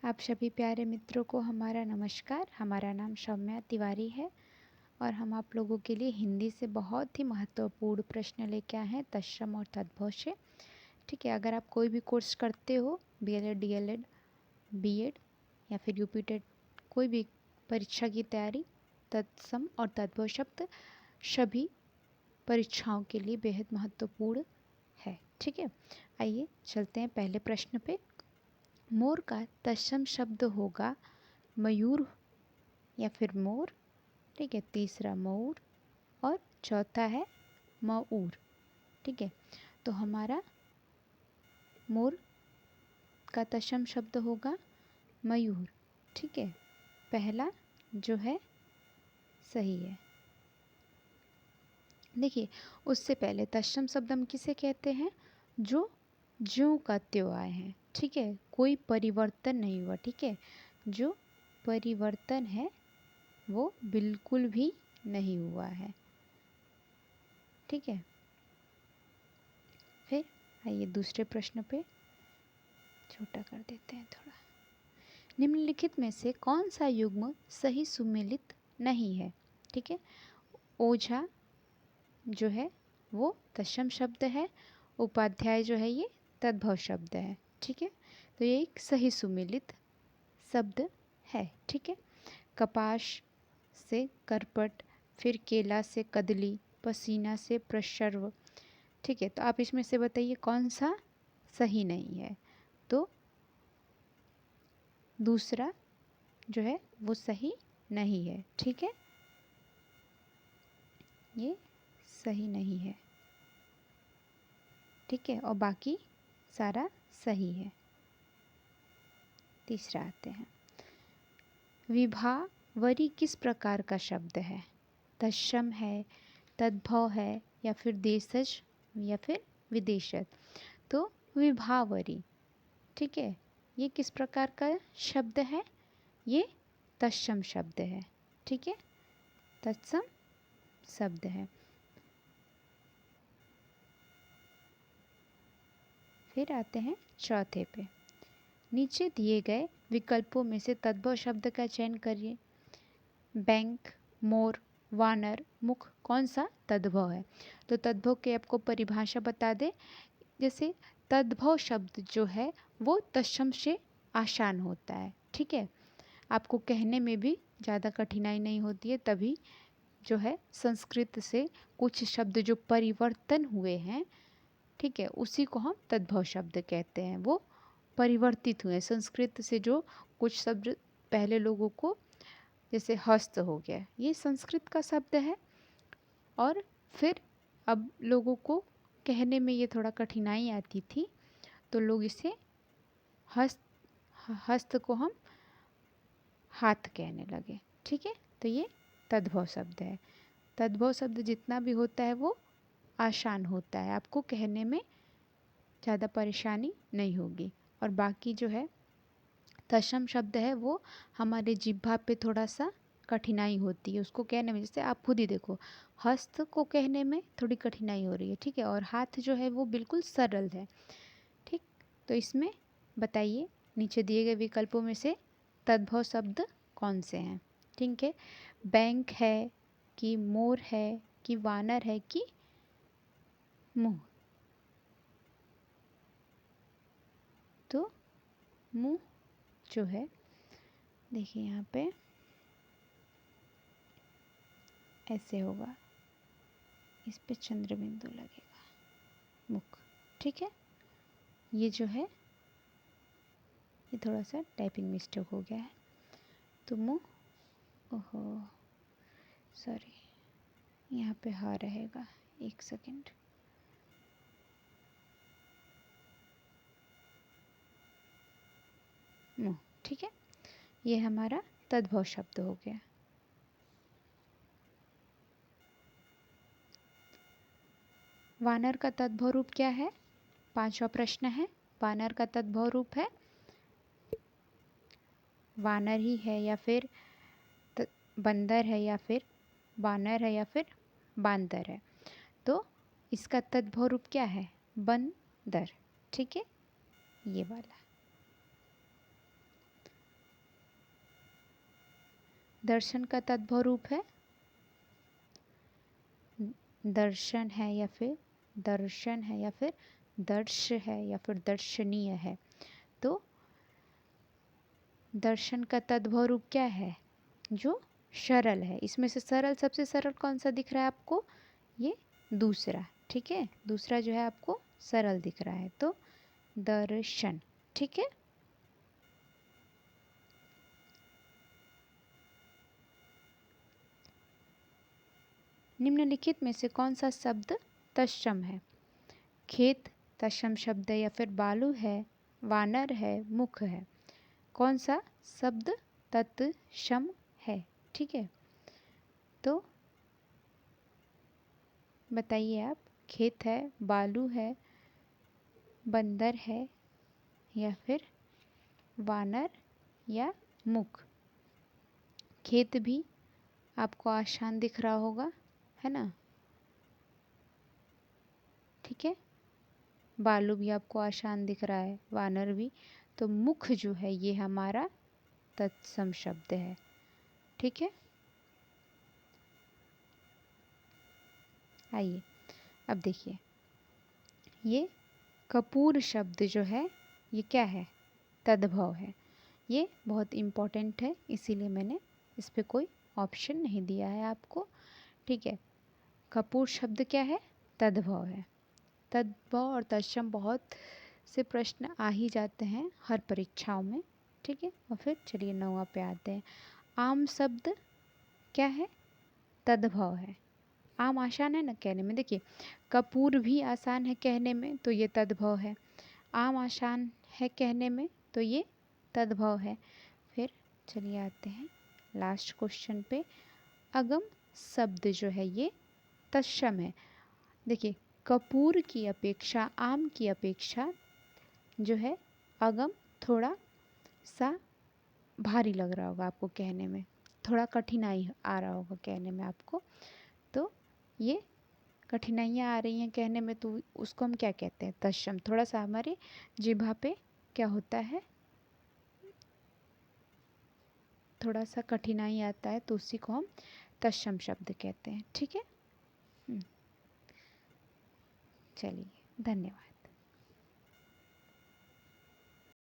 आप सभी प्यारे मित्रों को हमारा नमस्कार। हमारा नाम सौम्या तिवारी है और हम आप लोगों के लिए हिंदी से बहुत ही महत्वपूर्ण प्रश्न लेके आए हैं तत्सम और तद्भव से। ठीक है, अगर आप कोई भी कोर्स करते हो, बीएलएड, डीएलएड, बीएड या फिर यूपी टेट, कोई भी परीक्षा की तैयारी, तत्सम और तद्भव शब्द सभी परीक्षाओं के लिए बेहद महत्वपूर्ण है। ठीक है, आइए चलते हैं पहले प्रश्न पे। मोर का तत्सम शब्द होगा मयूर या फिर मोर। ठीक है, तीसरा मोर और चौथा है मऊर। ठीक है, तो हमारा मोर का तत्सम शब्द होगा मयूर। ठीक है, पहला जो है सही है। देखिए, उससे पहले तत्सम शब्द हम किसे कहते हैं? जो ज्यों का त्यों आए हैं। ठीक है, कोई परिवर्तन नहीं हुआ। ठीक है, जो परिवर्तन है वो बिल्कुल भी नहीं हुआ है। ठीक है, फिर आइए दूसरे प्रश्न पे, छोटा कर देते हैं थोड़ा। निम्नलिखित में से कौन सा युग्म सही सुमेलित नहीं है? ठीक है, ओझा जो है वो तत्सम शब्द है, उपाध्याय जो है ये तद्भव शब्द है। ठीक है, तो ये एक सही सुमेलित शब्द है। ठीक है, कपास से करपट, फिर केला से कदली, पसीना से प्रसर्व। ठीक है, तो आप इसमें से बताइए कौन सा सही नहीं है? तो दूसरा जो है वो सही नहीं है। ठीक है, ये सही नहीं है। ठीक है, और बाकी सारा सही है। तीसरा आते हैं, विभावरी किस प्रकार का शब्द है? तत्सम है, तद्भव है या फिर देशज या फिर विदेशज? तो विभावरी, ठीक है, ये किस प्रकार का शब्द है? ये तत्सम शब्द है। ठीक है, तत्सम शब्द है। फिर आते हैं चौथे पे। नीचे दिए गए विकल्पों में से तद्भव शब्द का चयन करिए। बैंक, मोर, वानर, मुख, कौन सा तद्भव है? तो तद्भव की आपको परिभाषा बता दे। जैसे तद्भव शब्द जो है वो तत्सम से आसान होता है। ठीक है, आपको कहने में भी ज़्यादा कठिनाई नहीं होती है। तभी जो है संस्कृत से कुछ शब्द जो परिवर्तन हुए हैं, ठीक है, उसी को हम तद्भव शब्द कहते हैं। वो परिवर्तित हुए संस्कृत से। जो कुछ शब्द पहले लोगों को, जैसे हस्त हो गया, ये संस्कृत का शब्द है, और फिर अब लोगों को कहने में ये थोड़ा कठिनाई आती थी, तो लोग इसे हस्त हस्त को हम हाथ कहने लगे। ठीक है, तो ये तद्भव शब्द है। तद्भव शब्द जितना भी होता है वो आसान होता है, आपको कहने में ज़्यादा परेशानी नहीं होगी। और बाकी जो है तत्सम शब्द है वो हमारे जिह्वा पे थोड़ा सा कठिनाई होती है उसको कहने में। जैसे आप खुद ही देखो, हस्त को कहने में थोड़ी कठिनाई हो रही है। ठीक है, और हाथ जो है वो बिल्कुल सरल है। ठीक, तो इसमें बताइए नीचे दिए गए विकल्पों में से तद्भव शब्द कौन से हैं? ठीक है, बैंक है कि मोर है कि वानर है कि मुंह? तो मुंह जो है, देखिए यहाँ पे ऐसे होगा, इस पे चंद्र बिंदु लगेगा, मुख। ठीक है, ये जो है ये थोड़ा सा टाइपिंग मिस्टेक हो गया है, तो मुंह, ओहो सॉरी, यहाँ पे हा रहेगा, एक सेकेंड। मुंह, ठीक है, ये हमारा तद्भव शब्द हो गया। वानर का तद्भव रूप क्या है? पांचवा प्रश्न है, वानर का तद्भव रूप है वानर ही है या फिर बंदर है या फिर वानर है या फिर बांदर है? तो इसका तद्भव रूप क्या है? बंदर। ठीक है, ये वाला। दर्शन का तद्भव रूप है दर्शन है या फिर दर्शन है या फिर दर्श है या फिर दर्शनीय है। तो दर्शन का तद्भव रूप क्या है? जो सरल है। इसमें से सरल, सबसे सरल कौन सा दिख रहा है आपको? ये दूसरा। ठीक है, दूसरा जो है आपको सरल दिख रहा है, तो दर्शन। ठीक है, निम्नलिखित में से कौन सा शब्द तत्सम है? खेत तत्सम शब्द है या फिर बालू है, वानर है, मुख है? कौन सा शब्द तत्सम है? ठीक है, तो बताइए आप। खेत है, बालू है, बंदर है, या फिर वानर या मुख? खेत भी आपको आसान दिख रहा होगा, है ना? ठीक है, बालू भी आपको आसान दिख रहा है, वानर भी। तो मुख जो है ये हमारा तत्सम शब्द है। ठीक है, आइए अब देखिए, ये कपूर शब्द जो है ये क्या है? तद्भव है। ये बहुत इम्पोर्टेंट है, इसीलिए मैंने इस पे कोई ऑप्शन नहीं दिया है आपको। ठीक है, कपूर शब्द क्या है? तद्भव है। तद्भव और तत्सम बहुत से प्रश्न आ ही जाते हैं हर परीक्षाओं में। ठीक है, और फिर चलिए 9वां पे आते हैं। आम शब्द क्या है? तद्भव है। आम आसान है ना कहने में। देखिए, कपूर भी आसान है कहने में, तो ये तद्भव है। आम आसान है कहने में, तो ये तद्भव है। फिर चलिए आते हैं लास्ट क्वेश्चन पे। अगम शब्द जो है ये तत्सम है। देखिए, कपूर की अपेक्षा, आम की अपेक्षा जो है अगम थोड़ा सा भारी लग रहा होगा आपको कहने में, थोड़ा कठिनाई आ रहा होगा कहने में आपको। तो ये कठिनाइयाँ आ रही हैं कहने में, तो उसको हम क्या कहते हैं? तत्सम। थोड़ा सा हमारे जिह्वा पे क्या होता है, थोड़ा सा कठिनाई आता है, तो उसी को हम तत्सम शब्द कहते हैं। ठीक है, चलिए, धन्यवाद।